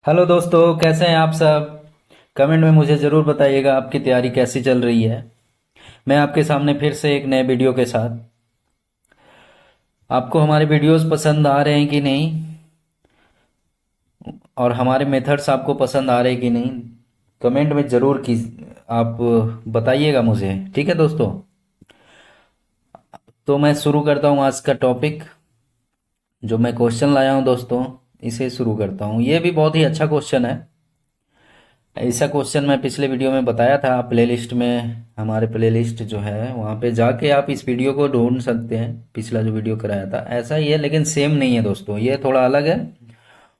Hello दोस्तों, कैसे हैं आप सब। कमेंट में मुझे ज़रूर बताइएगा आपकी तैयारी कैसी चल रही है। मैं आपके सामने फिर से एक नए वीडियो के साथ। आपको हमारे वीडियोस पसंद आ रहे हैं कि नहीं, और हमारे मेथड्स आपको पसंद आ रहे हैं कि नहीं, कमेंट में ज़रूर की आप बताइएगा मुझे। ठीक है दोस्तों, तो मैं शुरू करता हूँ आज का टॉपिक। जो मैं क्वेश्चन लाया हूँ दोस्तों, इसे शुरू करता हूँ। ये भी बहुत ही अच्छा क्वेश्चन है। ऐसा क्वेश्चन मैं पिछले वीडियो में बताया था। प्लेलिस्ट में, हमारे प्लेलिस्ट जो है वहाँ पे जाके आप इस वीडियो को ढूंढ सकते हैं। पिछला जो वीडियो कराया था ऐसा ही है, लेकिन सेम नहीं है दोस्तों, ये थोड़ा अलग है।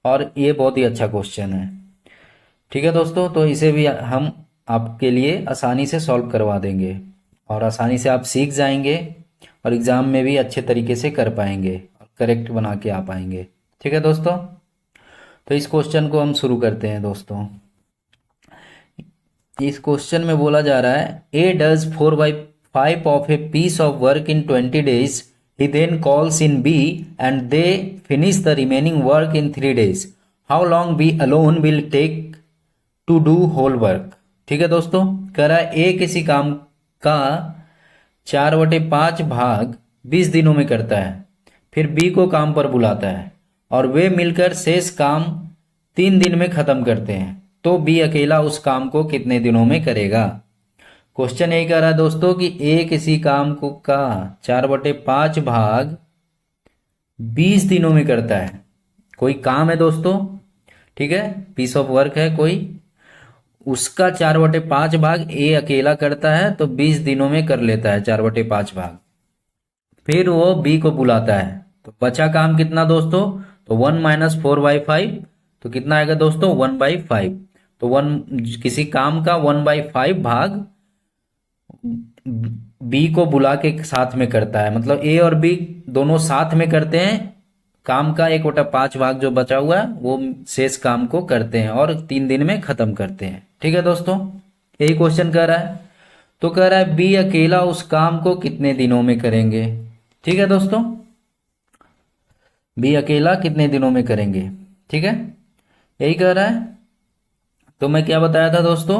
और ये बहुत ही अच्छा क्वेश्चन है। ठीक है दोस्तों, तो इसे भी हम आपके लिए आसानी से सॉल्व करवा देंगे, और आसानी से आप सीख जाएंगे, और एग्ज़ाम में भी अच्छे तरीके से कर पाएंगे और करेक्ट बना के आ पाएंगे। ठीक है दोस्तों, तो इस क्वेश्चन को हम शुरू करते हैं दोस्तों। इस क्वेश्चन में बोला जा रहा है, A does 4/5 of a piece of work in 20 days। He then calls in B and they finish the remaining work in 3 days। How long B alone will take to do whole work. ठीक है दोस्तों, कह रहा है ए किसी काम का 4/5 भाग 20 दिनों में करता है, फिर बी को काम पर बुलाता है, और वे मिलकर शेष काम 3 दिन में खत्म करते हैं। तो बी अकेला उस काम को कितने दिनों में करेगा। क्वेश्चन यही कह रहा है दोस्तों कि ए किसी काम को का 4/5 भाग 20 दिनों में करता है। कोई काम है दोस्तों, ठीक है, पीस ऑफ वर्क है कोई, उसका 4/5 भाग ए अकेला करता है, तो 20 दिनों में कर लेता है 4/5 भाग। फिर वो बी को बुलाता है, तो बचा काम कितना दोस्तों, तो 1 - 4/5। तो कितना आएगा दोस्तों, 1/5। तो वन, किसी काम का 1/5 भाग बी को बुला के साथ में करता है, मतलब ए और बी दोनों साथ में करते हैं। काम का 1/5 भाग जो बचा हुआ है वो शेष काम को करते हैं, और 3 दिन में खत्म करते हैं। ठीक है दोस्तों, यही क्वेश्चन कर रहा है। तो कह रहा है बी अकेला उस काम को कितने दिनों में करेंगे। ठीक है दोस्तों, बी अकेला कितने दिनों में करेंगे। ठीक है, यही कह रहा है। तो मैं क्या बताया था दोस्तों,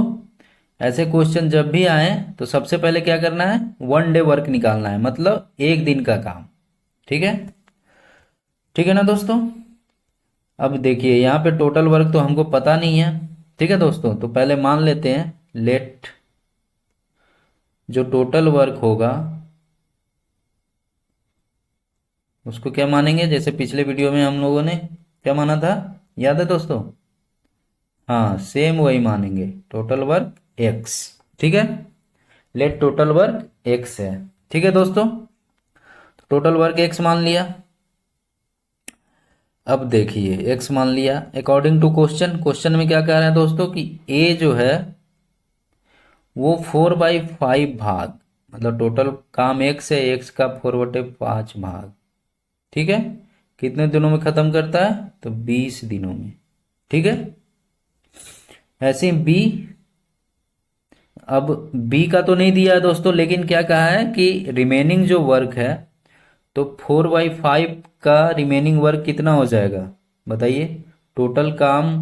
ऐसे क्वेश्चन जब भी आए तो सबसे पहले क्या करना है, 1 डे वर्क निकालना है, मतलब एक दिन का काम। ठीक है, ठीक है ना दोस्तों। अब देखिए यहाँ पे टोटल वर्क तो हमको पता नहीं है। ठीक है दोस्तों, तो पहले मान लेते हैं, लेट जो टोटल वर्क होगा उसको क्या मानेंगे, जैसे पिछले वीडियो में हम लोगों ने क्या माना था, याद है दोस्तों। हाँ, सेम वही मानेंगे, टोटल वर्क एक्स। ठीक है, लेट टोटल वर्क एक्स है। ठीक है दोस्तों, टोटल वर्क एक्स मान लिया। अब देखिए एक्स मान लिया, अकॉर्डिंग टू क्वेश्चन, क्वेश्चन में क्या कह रहे हैं दोस्तों कि ए जो है वो 4/5 भाग, मतलब टोटल काम एक्स है, एक्स का 4/5 भाग, ठीक है, कितने दिनों में खत्म करता है, तो 20 दिनों में। ठीक है, ऐसे ही बी, अब बी का तो नहीं दिया है दोस्तों, लेकिन क्या कहा है कि रिमेनिंग जो वर्क है, तो 4/5 का रिमेनिंग वर्क कितना हो जाएगा बताइए। टोटल काम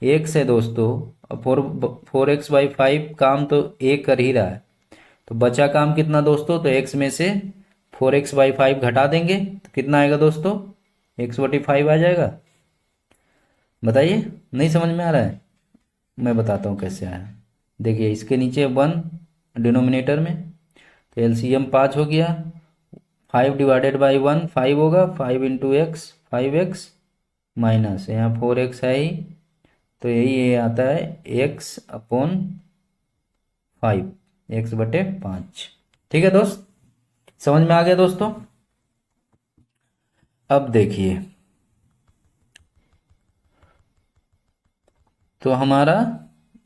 एक्स है दोस्तों, और 4x/5 काम तो ए कर ही रहा है, तो बचा काम कितना दोस्तों, तो एक्स में से 4x/5 घटा देंगे तो कितना आएगा दोस्तों, x/5 आ जाएगा। बताइए, नहीं समझ में आ रहा है, मैं बताता हूँ कैसे आया। देखिए इसके नीचे 1 डिनोमिनेटर में, तो एलसीएम 5 हो गया, 5/1 5 होगा, 5 × x 5x, माइनस यहाँ 4x है ही, तो यही ये आता है x/5, x/5। ठीक है दोस्त, समझ में आ गया दोस्तों। अब देखिए, तो हमारा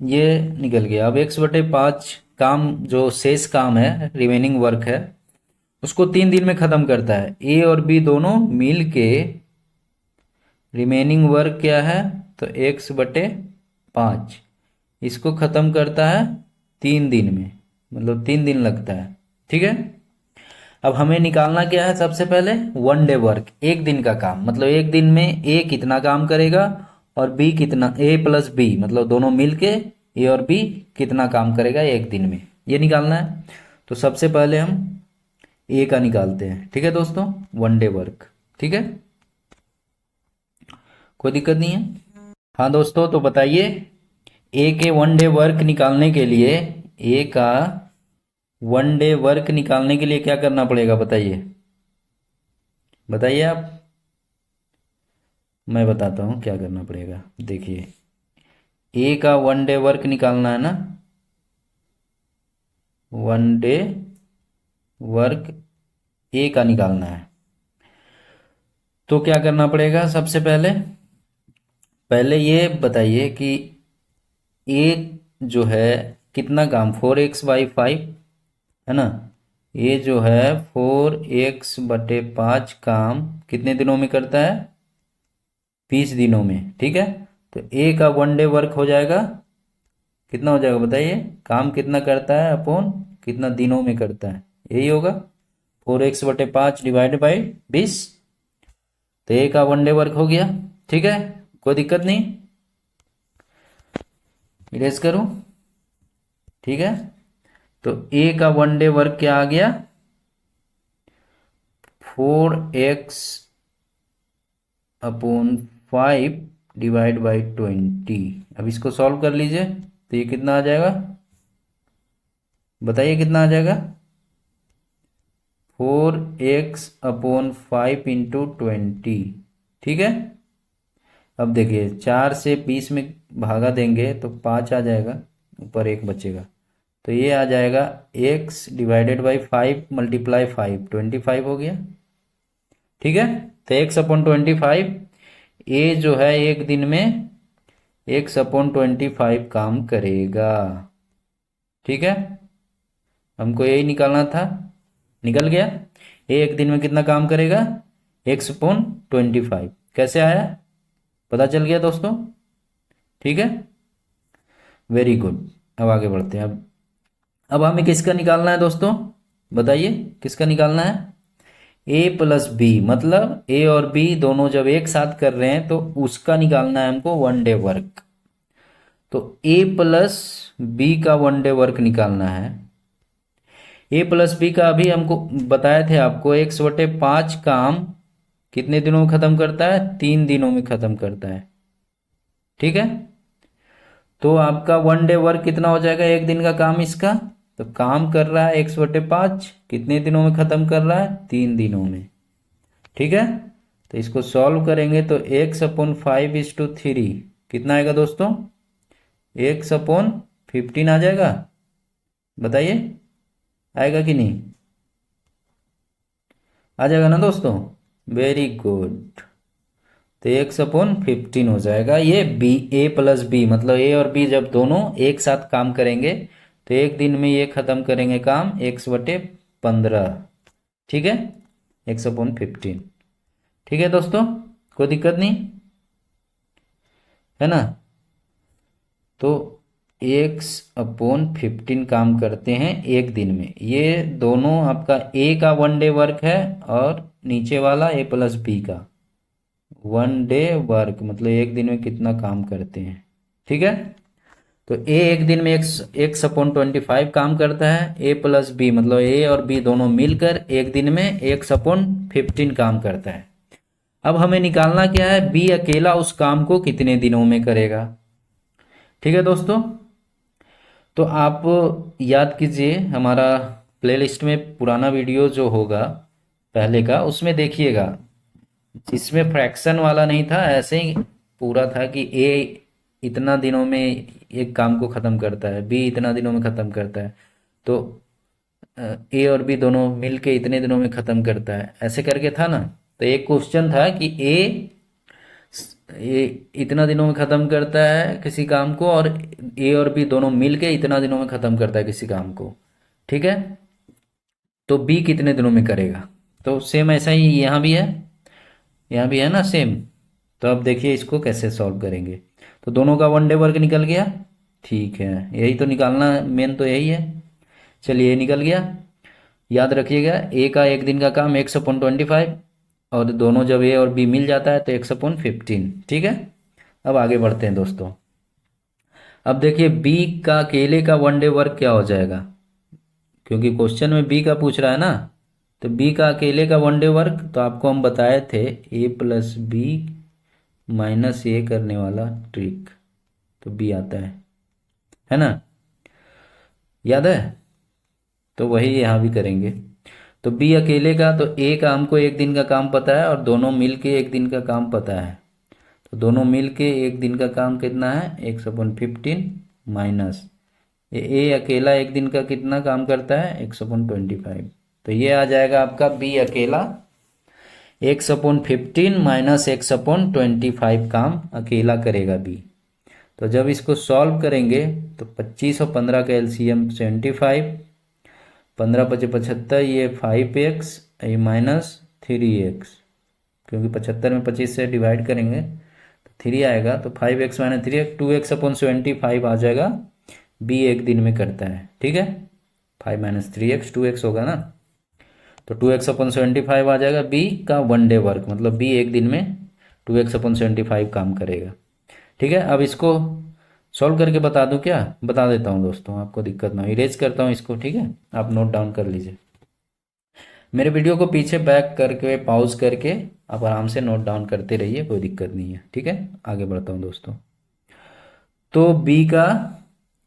ये निकल गया। अब x/5 काम जो शेष काम है, रिमेनिंग वर्क है, उसको 3 दिन में खत्म करता है। ए और बी दोनों मिल के रिमेनिंग वर्क क्या है, तो x/5 इसको खत्म करता है 3 दिन में, मतलब 3 दिन लगता है। ठीक है, अब हमें निकालना क्या है, सबसे पहले 1 डे वर्क, एक दिन का काम, मतलब एक दिन में ए कितना काम करेगा, और बी कितना, ए प्लस बी मतलब दोनों मिलके ए और बी कितना काम करेगा एक दिन में, ये निकालना है। तो सबसे पहले हम ए का निकालते हैं, ठीक है दोस्तों, वन डे वर्क। ठीक है, कोई दिक्कत नहीं है। हाँ दोस्तों, तो बताइए ए के वन डे वर्क निकालने के लिए, ए का वन डे वर्क निकालने के लिए क्या करना पड़ेगा, बताइए बताइए आप। मैं बताता हूँ क्या करना पड़ेगा। देखिए, ए का वन डे वर्क निकालना है ना, वन डे वर्क ए का निकालना है, तो क्या करना पड़ेगा सबसे पहले, पहले ये बताइए कि ए जो है कितना काम, 4x/5 है ना, ये जो है 4x/5 काम कितने दिनों में करता है, 20 दिनों में। ठीक है, तो ए का वन डे वर्क हो जाएगा, कितना हो जाएगा बताइए, काम कितना करता है अपॉन कितना दिनों में करता है, यही होगा 4x/5 डिवाइड बाई 20। तो ए का वन डे वर्क हो गया। ठीक है, कोई दिक्कत नहीं, इरेज करूं। ठीक है, तो ए का वन डे वर्क क्या आ गया, 4x/5 डिवाइड बाई 20। अब इसको सॉल्व कर लीजिए, तो ये कितना आ जाएगा, बताइए कितना आ जाएगा, 4x/5 इंटू 20। ठीक है, अब देखिए 4 से 20 में भागा देंगे तो 5 आ जाएगा, ऊपर एक बचेगा, तो ये आ जाएगा x डिवाइडेड बाई 5 मल्टीप्लाई 5, 25 हो गया। ठीक है, तो x/25, ए जो है एक दिन में x/25 काम करेगा। ठीक है, हमको यही निकालना था, निकल गया। ए एक दिन में कितना काम करेगा, x/25। कैसे आया, पता चल गया दोस्तों। ठीक है, वेरी गुड। अब आगे बढ़ते हैं। अब हमें किसका निकालना है दोस्तों, बताइए किसका निकालना है, ए प्लस बी, मतलब ए और बी दोनों जब एक साथ कर रहे हैं तो उसका निकालना है हमको वन डे वर्क। तो ए प्लस बी का वन डे वर्क निकालना है। ए प्लस बी का अभी हमको बताए थे आपको, 1/5 काम कितने दिनों में खत्म करता है, 3 दिनों में खत्म करता है। ठीक है, तो आपका वन डे वर्क कितना हो जाएगा एक दिन का काम इसका, तो काम कर रहा है 1/5, कितने दिनों में खत्म कर रहा है, 3 दिनों में। ठीक है, तो इसको सॉल्व करेंगे तो x/5 कितना आएगा दोस्तों, x/15 आ जाएगा, बताइए आएगा कि नहीं, आ जाएगा ना दोस्तों, वेरी गुड। तो x/15 हो जाएगा। ये बी, ए प्लस बी मतलब ए और बी जब दोनों एक साथ काम करेंगे तो एक दिन में ये खत्म करेंगे काम x/15। ठीक है, x/15। ठीक है दोस्तों, कोई दिक्कत नहीं है ना। तो x/15 काम करते हैं एक दिन में, ये दोनों आपका ए का वन डे वर्क है और नीचे वाला ए प्लस बी का वन डे वर्क, मतलब एक दिन में कितना काम करते हैं। ठीक है, तो ए एक दिन में x/25 काम करता है, ए प्लस बी मतलब ए और बी दोनों मिलकर एक दिन में x/15 काम करता है। अब हमें निकालना क्या है, बी अकेला उस काम को कितने दिनों में करेगा। ठीक है दोस्तों, तो आप याद कीजिए, हमारा प्लेलिस्ट में पुराना वीडियो जो होगा पहले का उसमें देखिएगा, इसमें फ्रैक्शन वाला नहीं था, ऐसे ही पूरा था कि ए इतना दिनों में एक काम को ख़त्म करता है, बी इतना दिनों में ख़त्म करता है, तो ए और बी दोनों मिलके इतने दिनों में ख़त्म करता है, ऐसे करके था ना। तो एक क्वेश्चन था कि ए इतना दिनों में ख़त्म करता है किसी काम को और ए और बी दोनों मिलके इतना दिनों में ख़त्म करता है किसी काम को। ठीक है, तो बी कितने दिनों में करेगा, तो सेम ऐसा ही यहाँ भी है, यहाँ भी है ना सेम। तो अब देखिए इसको कैसे सॉल्व करेंगे, तो दोनों का वन डे वर्क निकल गया। ठीक है, यही तो निकालना मेन तो यही है। चलिए ये निकल गया, याद रखिएगा ए का एक दिन का काम x/25 और दोनों जब ए और बी मिल जाता है तो x/15। ठीक है, अब आगे बढ़ते हैं दोस्तों। अब देखिए बी का अकेले का वन डे वर्क क्या हो जाएगा, क्योंकि क्वेश्चन में बी का पूछ रहा है ना। तो बी का अकेले का वन डे वर्क तो आपको हम बताए थे, ए प्लस बी माइनस ए करने वाला ट्रिक, तो बी आता है ना, याद है। तो वही यहाँ भी करेंगे। तो बी अकेले का, तो ए का हमको एक दिन का काम पता है और दोनों मिल के एक दिन का काम पता है। तो दोनों मिल के एक दिन का काम कितना है, 1/15 माइनस ए अकेला एक दिन का कितना काम करता है, 1/25। तो ये आ जाएगा आपका बी अकेला 1/15 माइनस 1/25 काम अकेला करेगा बी। तो जब इसको सॉल्व करेंगे तो 25 और 15 का एलसीएम 75, 15 पचे 75, ये 5x, ये माइनस 3x, क्योंकि 75 में 25 से डिवाइड करेंगे तो 3 आएगा, तो 5x माइनस 3x 2x/75 आ जाएगा। बी एक दिन में करता है, ठीक है। 5 माइनस 3x 2x होगा ना, तो 2x/75 आ जाएगा बी का वन डे वर्क, मतलब बी एक दिन में 2x/75 काम करेगा, ठीक है। अब इसको सॉल्व करके बता दूं क्या, बता देता हूं दोस्तों, आपको दिक्कत ना हो, इरेज करता हूं इसको, ठीक है। आप नोट डाउन कर लीजिए, मेरे वीडियो को पीछे बैक करके पॉज करके आप आराम से नोट डाउन करते रहिए, कोई दिक्कत नहीं है, ठीक है। आगे बढ़ता हूं दोस्तों। तो बी का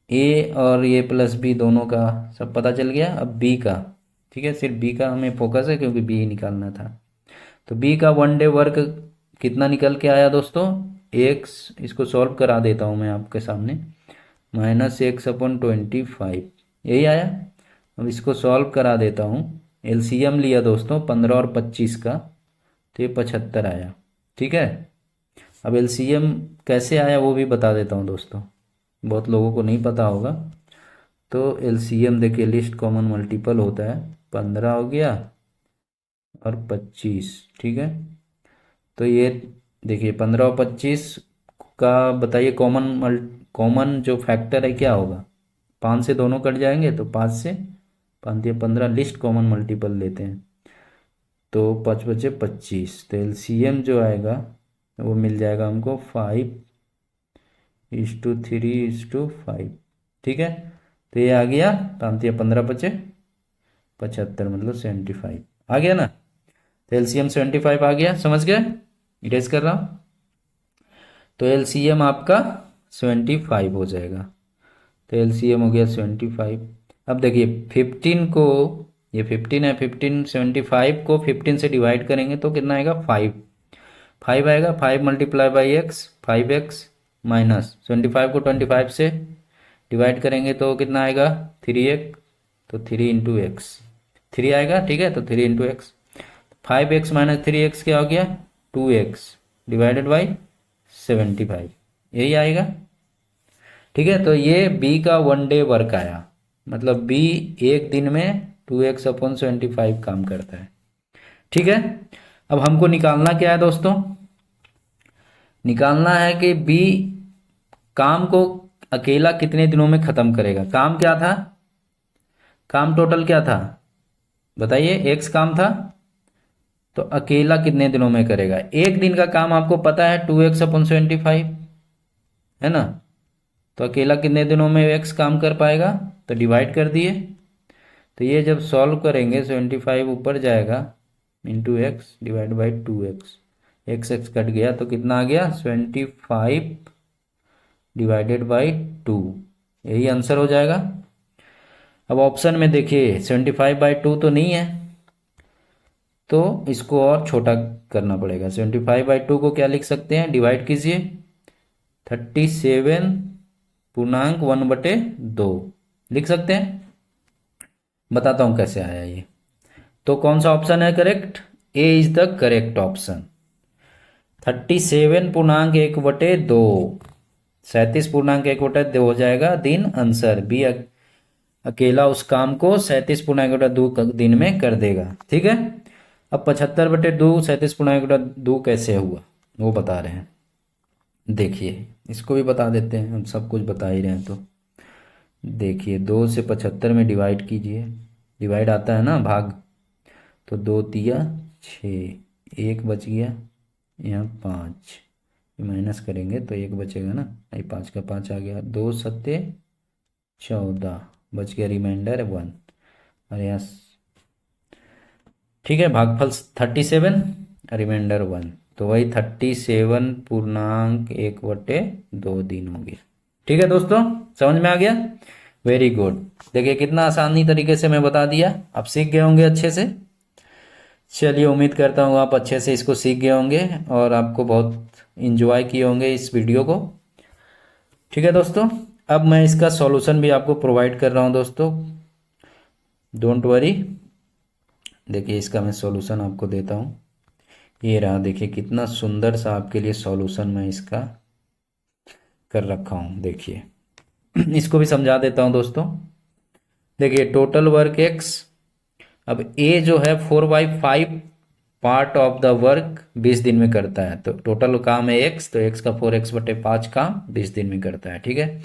ए और ए प्लस बी दोनों का सब पता चल गया। अब बी का, ठीक है, सिर्फ बी का हमें फोकस है क्योंकि बी ही निकालना था। तो बी का वन डे वर्क कितना निकल के आया दोस्तों, एक्स, इसको सॉल्व करा देता हूँ मैं आपके सामने, -x/25 यही आया। अब इसको सॉल्व करा देता हूँ, एलसीएम लिया दोस्तों 15 और 25 का, तो ये 75 आया, ठीक है। अब एलसीएम कैसे आया वो भी बता देता हूँ दोस्तों, बहुत लोगों को नहीं पता होगा। तो एलसीएम देखिए, लिस्ट कॉमन मल्टीपल होता है, 15 हो गया और 25, ठीक है। तो ये देखिए 15 और 25 का बताइए कॉमन जो फैक्टर है क्या होगा, 5 से दोनों कट जाएंगे, तो 5 से 5 या 15 लिस्ट कॉमन मल्टीपल लेते हैं, तो 5 बचे 25, तो एलसीएम जो आएगा वो मिल जाएगा हमको 5:3:5, ठीक है। तो ये आ गया, 5 या 15 बचे 75, मतलब 75 आ गया ना। तो एलसीएम 75 आ गया, समझ गए, इरेज कर रहा हूँ। तो एलसीएम आपका 75 हो जाएगा, तो एलसीएम हो गया 75। अब देखिए 15 को, ये 15 है, 15 75 को 15 से डिवाइड करेंगे तो कितना आएगा, 5 आएगा, 5 multiply by x 5x, minus 75 को 25 से डिवाइड करेंगे तो कितना आएगा, 3x, तो 3 × x 3 आएगा, ठीक है। तो 3 × x, 5x माइनस 3x क्या हो गया, 2x डिवाइडेड बाई 75, यही आएगा, ठीक है। तो ये बी का वन डे वर्क आया, मतलब बी एक दिन में 2x/75 काम करता है, ठीक है। अब हमको निकालना क्या है दोस्तों, निकालना है कि बी काम को अकेला कितने दिनों में खत्म करेगा। काम क्या था, काम टोटल क्या था बताइए, एक्स काम था, तो अकेला कितने दिनों में करेगा। एक दिन का काम आपको पता है 2x/75 है ना, तो अकेला कितने दिनों में एक्स काम कर पाएगा, तो डिवाइड कर दिए। तो ये जब सॉल्व करेंगे 75 ऊपर जाएगा, into x divide by 2x, x cut गया तो कितना आ गया, 75 डिवाइडेड बाई 2, यही आंसर हो जाएगा। अब ऑप्शन में देखिए 75/2 तो नहीं है, तो इसको और छोटा करना पड़ेगा। 75/2 को क्या लिख सकते हैं, डिवाइड कीजिए, 37.1/2 लिख सकते हैं। बताता हूं कैसे आया ये। तो कौन सा ऑप्शन है correct, A is the correct option. 37.1/2, 37.1/2 हो जाएगा दिन आंसर, बी अकेला उस काम को 37.1/2 दिन में कर देगा, ठीक है। अब 75/2 37.1/2 कैसे हुआ वो बता रहे हैं, देखिए इसको भी बता देते हैं, हम सब कुछ बता ही रहे हैं। तो देखिए 2 से 75 में डिवाइड कीजिए, डिवाइड आता है ना भाग, तो 2 × 3 = 6, 1 बच गया, यहाँ 5, माइनस करेंगे तो 1 बचेगा ना, ये 5 का 5 आ गया, 2 सत्ते 14, बच गया रिमाइंडर 1। और यहाँ ठीक है, भागफल 37, रिमाइंडर 1, तो वही 37.1/2 दिन हो गया। ठीक है दोस्तों, समझ में आ गया? Very good. देखिए कितना आसानी तरीके से मैं बता दिया, आप सीख गए होंगे अच्छे से। चलिए, उम्मीद करता हूँ आप अच्छे से इसको सीख गए होंगे और आपको बहुत इंजॉय किए होंगे इस वीडियो को। ठीक है दोस्तों, अब मैं इसका सॉल्यूशन भी आपको प्रोवाइड कर रहा हूँ दोस्तों, डोंट वरी। देखिए इसका मैं सॉल्यूशन आपको देता हूँ, ये रहा। देखिए कितना सुंदर सा आपके लिए सॉल्यूशन मैं इसका कर रखा हूँ। देखिए इसको भी समझा देता हूँ दोस्तों। देखिए टोटल वर्क एक्स, अब ए जो है 4/5 पार्ट ऑफ द वर्क 20 दिन में करता है, तो टोटल काम है एक्स, तो एक्स का 4x/5 काम 20 दिन में करता है। ठीक है,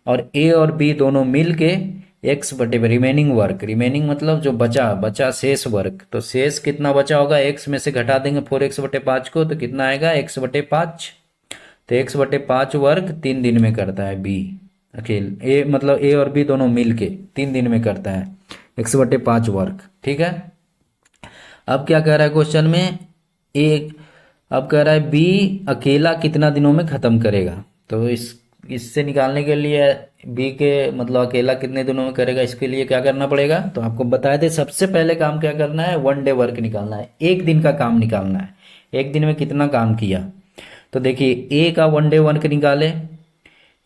और ए और बी दोनों मिल के रिमेनिंग वर्क, रिमेनिंग मतलब जो बचा बचा शेष वर्क, तो शेष कितना बचा होगा, एक्स में से घटा देंगे 4x/5 को, तो कितना आएगा x/5। तो x/5 वर्क 3 दिन में करता है बी अकेले, ए मतलब ए और बी दोनों मिल के 3 दिन में करता है x/5 वर्क। ठीक है, अब क्या कह रहा है क्वेश्चन में, ए अब कह रहा है बी अकेला कितना दिनों में खत्म करेगा। तो इससे निकालने के लिए बी के मतलब अकेला कितने दिनों में करेगा, इसके लिए क्या करना पड़ेगा, तो आपको बताए थे सबसे पहले काम क्या करना है, 1 डे वर्क निकालना है, एक दिन का काम निकालना है, एक दिन में कितना काम किया। तो देखिए ए का 1 डे वर्क निकाले,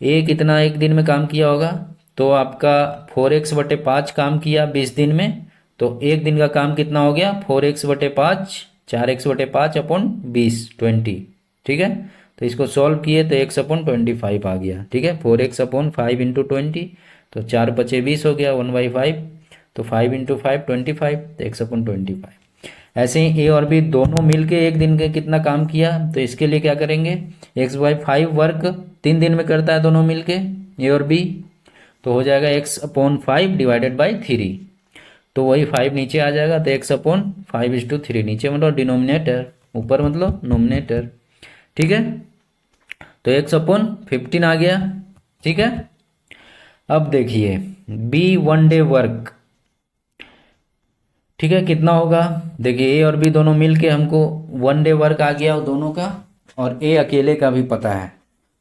ए कितना एक दिन में काम किया होगा, तो आपका 4x/5 काम किया 20 दिन में, तो एक दिन का काम कितना हो गया 4x/5, 4x/5/20, 20। ठीक है, तो इसको सॉल्व किए तो x/25 आ गया। ठीक है, 4x/5 इंटू 20, तो 4×5 हो गया 1/5, तो 5 इंटू 5 25, तो x/25। ऐसे ही ए और बी दोनों मिलके एक दिन के कितना काम किया, तो इसके लिए क्या करेंगे, x/5 वर्क 3 दिन में करता है दोनों मिलके ए और बी, तो हो जाएगा x/5 डिवाइडेड बाई 3, तो वही 5 नीचे आ जाएगा, तो x/5:3, नीचे मतलब डिनोमिनेटर, ऊपर मतलब नोमिनेटर। ठीक है, तो x/15 आ गया। ठीक है, अब देखिए बी 1 डे वर्क, ठीक है कितना होगा, देखिए ए और बी दोनों मिलके हमको 1 डे वर्क आ गया वो दोनों का, और ए अकेले का भी पता है,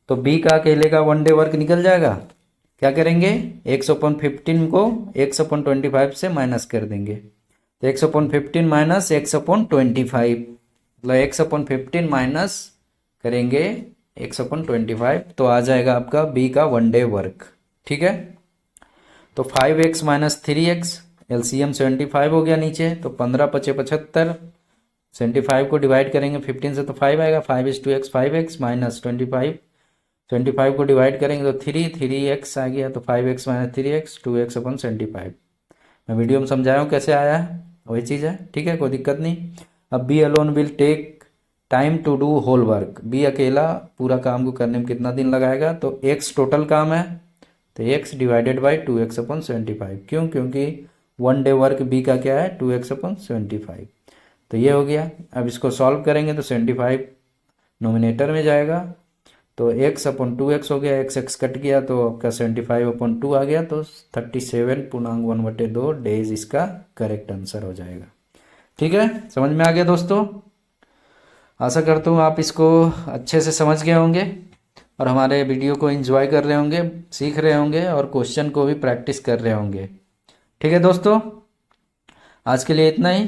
तो बी का अकेले का 1 डे वर्क निकल जाएगा। क्या करेंगे, x/15 को x/25 से माइनस कर देंगे, तो x/15 माइनस x/25, मतलब x/15 माइनस करेंगे x/25, तो आ जाएगा आपका बी का 1 डे वर्क। ठीक है, तो 5x माइनस 3x, एलसीएम 75 हो गया नीचे, तो 15×5 = 75, 75 को डिवाइड करेंगे 15 से तो 5 आएगा, 5:x 5x माइनस 25, 25 को डिवाइड करेंगे तो 3x आ गया, तो 5x माइनस 3x 2x/75। मैं वीडियो में समझाया हूँ कैसे आया है, वही चीज़ है। ठीक है, कोई दिक्कत नहीं। अब be alone will take time to do whole work, be अकेला पूरा काम को करने में कितना दिन लगाएगा, तो x टोटल काम है, तो x डिवाइडेड बाई 2x/75, क्यों, क्योंकि 1 डे वर्क बी का क्या है 2x/75, तो ये हो गया। अब इसको सॉल्व करेंगे तो 75 नोमिनेटर में जाएगा, तो x/2x हो गया, x कट गया तो आपका 75/2 आ गया, तो 37.1/2 डेज इसका करेक्ट आंसर हो जाएगा। ठीक है, समझ में आ गया दोस्तों? आशा करता हूँ आप इसको अच्छे से समझ गए होंगे और हमारे वीडियो को एंजॉय कर रहे होंगे, सीख रहे होंगे और क्वेश्चन को भी प्रैक्टिस कर रहे होंगे। ठीक है दोस्तों, आज के लिए इतना ही।